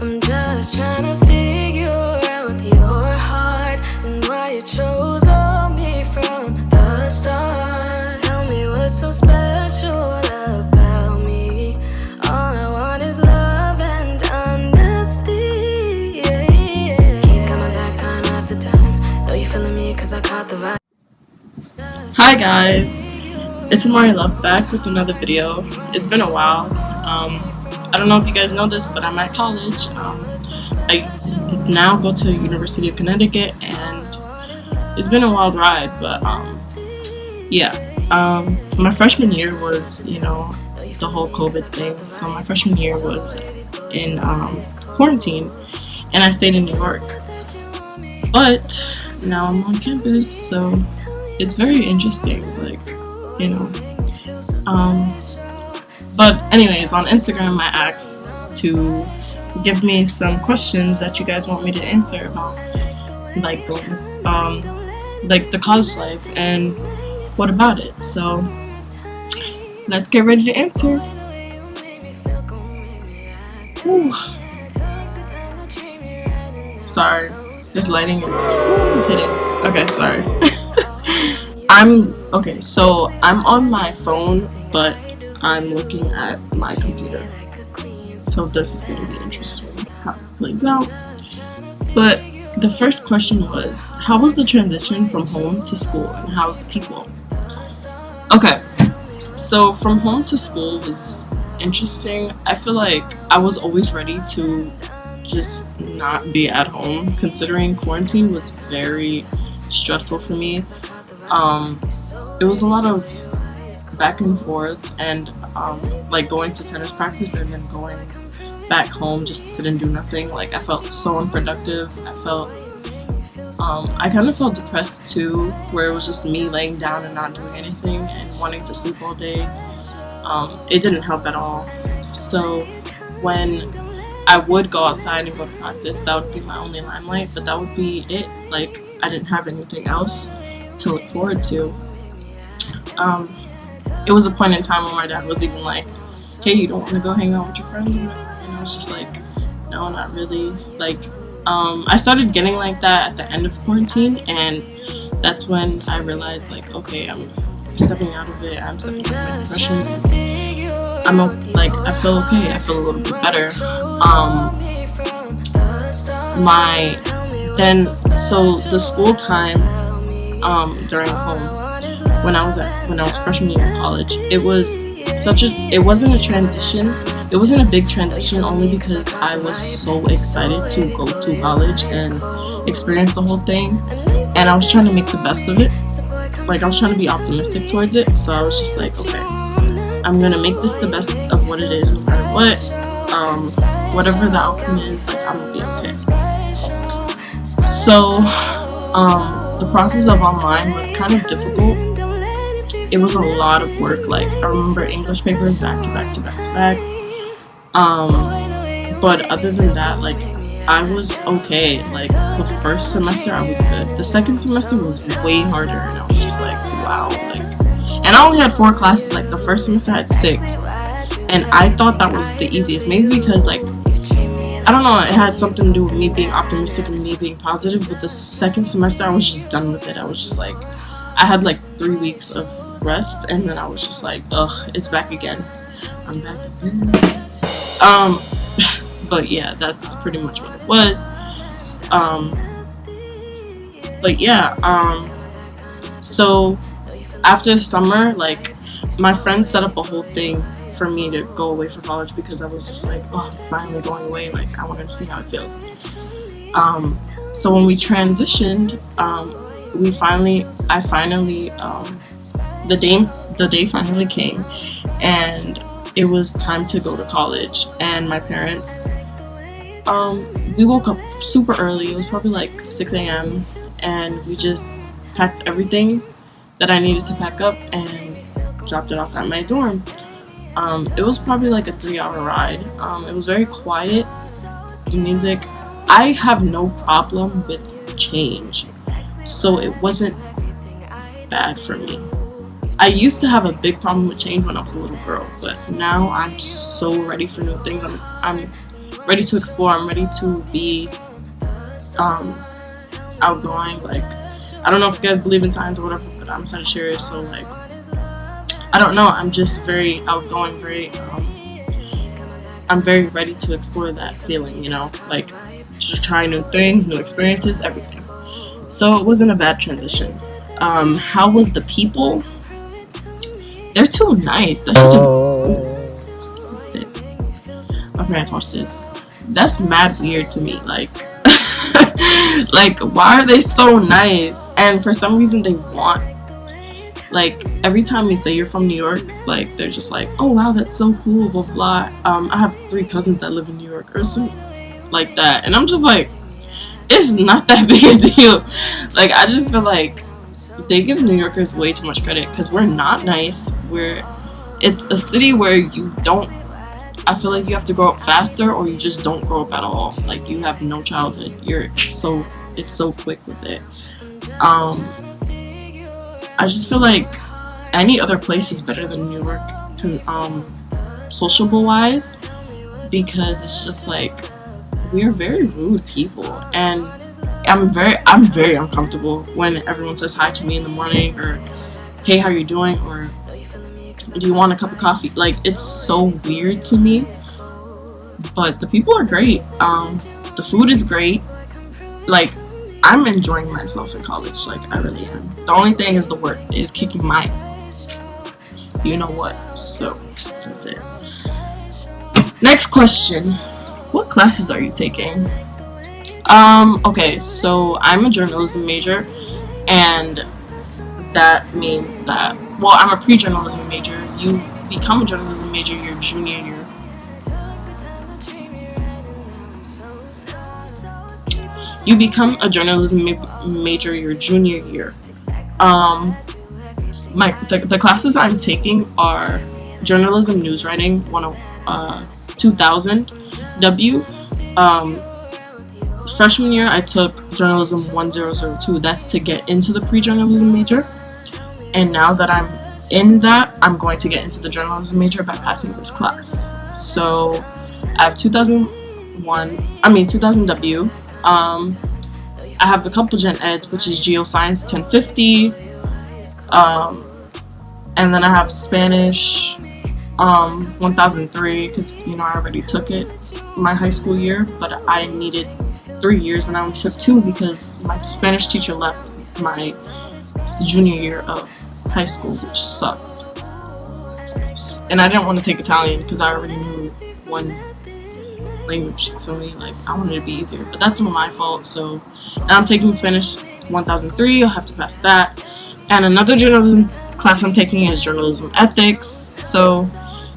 I'm just trying to figure out your heart and why you chose on me from the start. Tell me what's so special about me. All I want is love and honesty. Keep coming back time after time. Know you feeling me cause I caught the vibe. Hi guys, it's Amari Love back with another video. It's been a while. I don't know if you guys know this, but I'm at college. I now go to University of Connecticut, and it's been a wild ride. But my freshman year was, the whole COVID thing. So my freshman year was in quarantine, and I stayed in New York. But now I'm on campus, so it's very interesting, but anyways, on Instagram I asked to give me some questions that you guys want me to answer about the college life and what about it. So let's get ready to answer. Whew. Sorry, this lighting is hitting. Okay, sorry. So I'm on my phone, but I'm looking at my computer. So this is going to be interesting how it plays out. But the first question was, how was the transition from home to school, and how's the people? Okay, so from home to school was interesting. I feel like I was always ready to just not be at home, considering quarantine was very stressful for me. It was a lot of back and forth, and going to tennis practice and then going back home just to sit and do nothing. I felt so unproductive. I kind of felt depressed too, where it was just me laying down and not doing anything and wanting to sleep all day. It didn't help at all. So when I would go outside and go to practice, that would be my only limelight, but that would be it. I didn't have anything else to look forward to. It was a point in time when my dad was even like, hey, you don't want to go hang out with your friends? And I was just like, no, not really. I started getting like that at the end of quarantine, and that's when I realized, okay, I'm stepping out of it. I'm stepping out of my depression. I feel okay. I feel a little bit better. So the school time during home, when I was freshman year in college, it wasn't a transition. It wasn't a big transition, only because I was so excited to go to college and experience the whole thing, and I was trying to make the best of it. I was trying to be optimistic towards it, so I was just like, okay, I'm gonna make this the best of what it is, no matter what. Whatever the outcome is, I'm gonna be okay. So the process of online was kind of difficult. It was a lot of work. I remember English papers back to back to back to back. But other than that, I was okay. The first semester I was good. The second semester was way harder, and I was just like, wow. And I only had 4 classes. The first semester I had 6, and I thought that was the easiest. Maybe because I don't know, it had something to do with me being optimistic and me being positive. But the second semester I was just done with it. I was just I had 3 weeks of rest, and then I was just like, ugh, it's back again. I'm back again. But yeah, that's pretty much what it was. So after the summer, my friends set up a whole thing for me to go away for college, because I was just like, oh, I'm finally going away. I wanted to see how it feels. So when we transitioned, the day finally came, and it was time to go to college. And my parents, we woke up super early. It was probably 6 a.m. and we just packed everything that I needed to pack up and dropped it off at my dorm. It was probably a 3-hour ride. It was very quiet, music. I have no problem with change, so it wasn't bad for me. I used to have a big problem with change when I was a little girl, but now I'm so ready for new things. I'm ready to explore. I'm ready to be outgoing. Like, I don't know if you guys believe in signs or whatever, but I'm Sagittarius, so like, I don't know. I'm just very outgoing, I'm very ready to explore that feeling, you know, like just try new things, new experiences, everything. So it wasn't a bad transition. How was the people? They're too nice. That shit is. My parents watch this. That's mad weird to me. Like, like, why are they so nice? And for some reason, they want. Like, every time you say you're from New York, like, they're just like, oh wow, that's so cool, blah blah. I have 3 cousins that live in New York or something like that, and I'm just like, it's not that big a deal. Like, I just feel like they give New Yorkers way too much credit because we're not nice. It's a city where you don't. I feel like you have to grow up faster, or you just don't grow up at all. Like, you have no childhood. It's so quick with it. I just feel like any other place is better than New York, sociable wise, because it's just like we're very rude people, and I'm very uncomfortable when everyone says hi to me in the morning, or hey, how you doing, or do you want a cup of coffee? Like, it's so weird to me. But the people are great. The food is great. Like, I'm enjoying myself in college, like, I really am. The only thing is the work is kicking my you know what, so that's it. Next question. What classes are you taking? Okay, so I'm a journalism major, and that means that, well, I'm a pre-journalism major. You become a journalism major your junior year. You become a journalism major your junior year. The classes I'm taking are journalism news writing 2000 W. Freshman year I took journalism 1002. That's to get into the pre-journalism major. And now that I'm in that, I'm going to get into the journalism major by passing this class. So I have 2000 W. I have a couple gen eds, which is geoscience 1050, and then I have Spanish 1003, because you know I already took it my high school year, but I needed 3 years and I only took 2 because my Spanish teacher left my junior year of high school, which sucked. And I didn't want to take Italian because I already knew one language for me. Like, I wanted it to be easier, but that's my fault. So now I'm taking Spanish 1003. I'll have to pass that. And another journalism class I'm taking is journalism ethics. So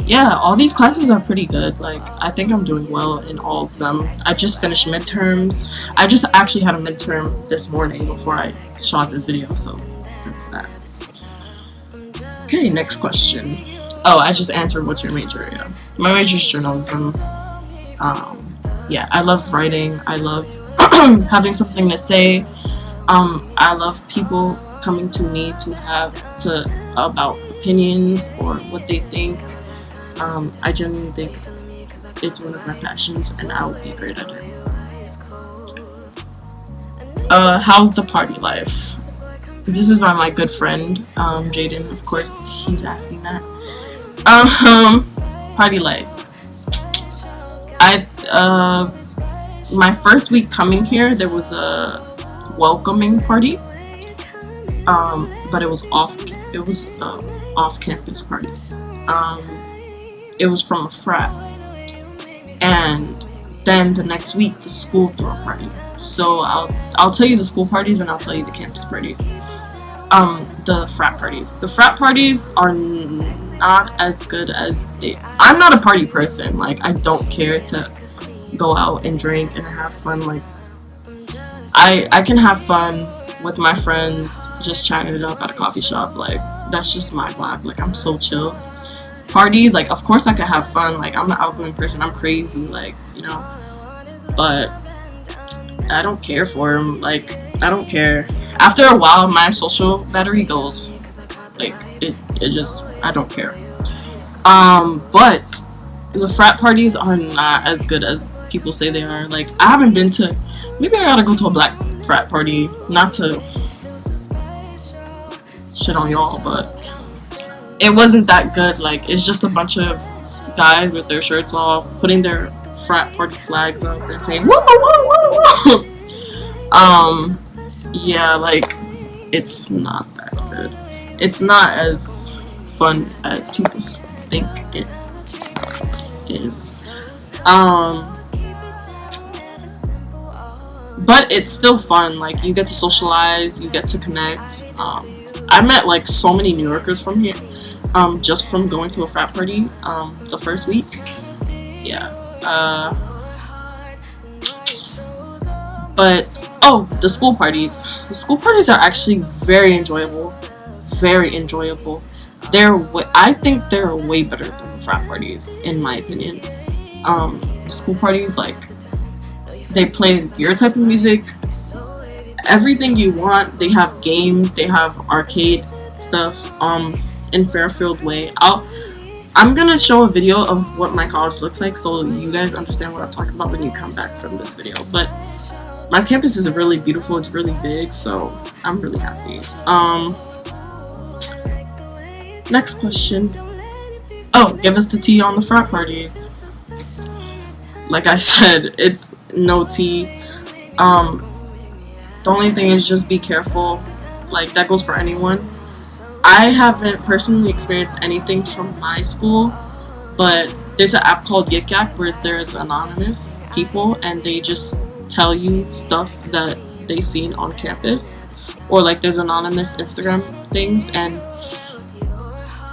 yeah, all these classes are pretty good. Like, I think I'm doing well in all of them. I just finished midterms. I just actually had a midterm this morning before I shot this video, so that's that. Okay, next question. Oh, I just answered what's your major. Yeah, my major is journalism. Yeah, I love writing. I love having something to say. I love people coming to me about opinions or what they think. I genuinely think it's one of my passions, and I would be great at it. How's the party life? This is by my good friend, Jaden. Of course, he's asking that. Party life. My first week coming here, there was a welcoming party. But it was off-campus party. It was from a frat, and then the next week the school threw a party. So I'll tell you the school parties and I'll tell you the campus parties. The frat parties are not as good as I'm not a party person. Like, I don't care to go out and drink and have fun. Like, I can have fun with my friends, just chatting it up at a coffee shop. Like, that's just my vibe. Like, I'm so chill. Parties, like, of course I could have fun. Like, I'm an outgoing person. I'm crazy, like, you know. But I don't care for them. Like, I don't care. After a while, my social battery goes. Like, it just, I don't care. But the frat parties are not as good as people say they are. Like, I haven't been to, maybe I gotta go to a black frat party, not to shit on y'all, but it wasn't that good. Like, it's just a bunch of guys with their shirts off, putting their frat party flags up and saying whoa whoa whoa whoa. Yeah, like, it's not that good. It's not as fun as people think it is. But it's still fun. Like, you get to socialize, you get to connect. I met like so many New Yorkers from here, just from going to a frat party the first week. Yeah. But the school parties. The school parties are actually very enjoyable. Very enjoyable. I think they're way better than the frat parties, in my opinion. The school parties, like, they play your type of music, everything you want. They have games, they have arcade stuff in Fairfield Way. I'm gonna show a video of what my college looks like so you guys understand what I'm talking about when you come back from this video. But my campus is really beautiful, it's really big, so I'm really happy. Next question. Give us the tea on the frat parties. Like I said, it's no tea. The only thing is just be careful. Like, that goes for anyone. I haven't personally experienced anything from my school, but there's an app called Yik Yak where there's anonymous people and they just tell you stuff that they seen on campus, or like there's anonymous Instagram things. And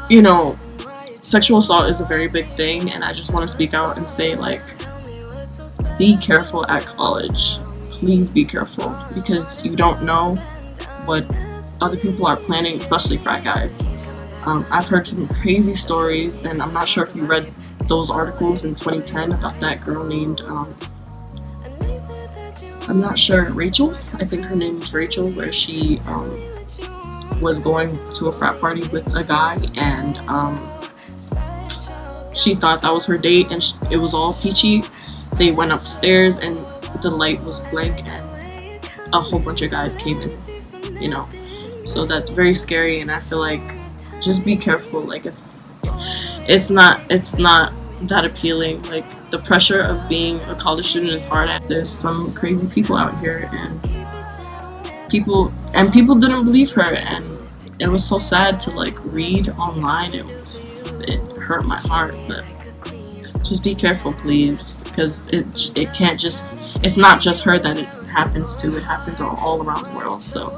you know, sexual assault is a very big thing, and I just want to speak out and say, like, be careful at college. Please be careful, because you don't know what other people are planning, especially frat guys. I've heard some crazy stories, and I'm not sure if you read those articles in 2010 about that girl named, I'm not sure, Rachel? I think her name was Rachel, where she was going to a frat party with a guy, and she thought that was her date, and it was all peachy. They went upstairs and the light was blank and a whole bunch of guys came in, you know. So that's very scary, and I feel like just be careful. Like, it's not that appealing. Like, the pressure of being a college student is hard. There's some crazy people out here, and people didn't believe her, and it was so sad to like read online. It hurt my heart. But just be careful, please, because it can't just, it's not just her that it happens to. It happens all around the world. So,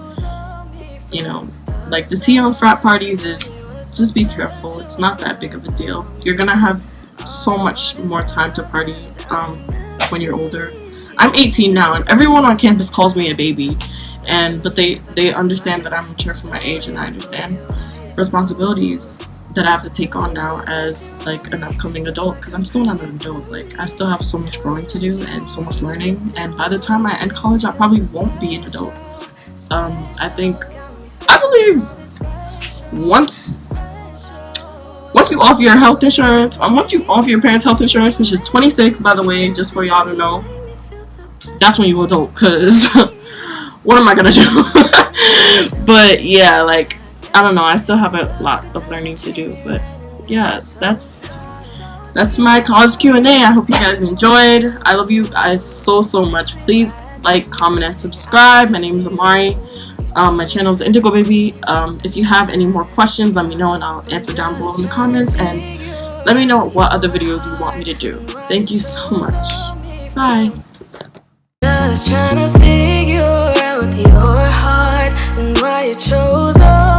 you know, like, the tea on frat parties is just be careful. It's not that big of a deal. You're gonna have so much more time to party when you're older. I'm 18 now, and everyone on campus calls me a baby, but they understand that I'm mature for my age, and I understand responsibilities that I have to take on now as like an upcoming adult, because I'm still not an adult. Like, I still have so much growing to do and so much learning, and by the time I end college, I probably won't be an adult. I believe once you off your health insurance, once you off your parents' health insurance, which is 26, by the way, just for y'all to know, that's when you adult, because what am I gonna do? But yeah, like, I don't know, I still have a lot of learning to do. But yeah, that's my college Q&A. I hope you guys enjoyed. I love you guys so much. Please like, comment, and subscribe. My name is Amari. My channel is Indigo Baby. If you have any more questions, let me know, and I'll answer down below in the comments, and let me know what other videos you want me to do. Thank you so much. Bye. Just trying to figure out your heart and why you chose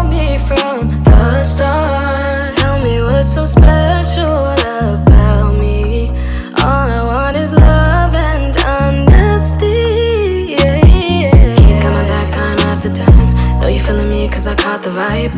me from the start. Tell me what's so special about me. All I want is love and honesty. Keep coming back time after time. Know you feeling me, cause I caught the vibe.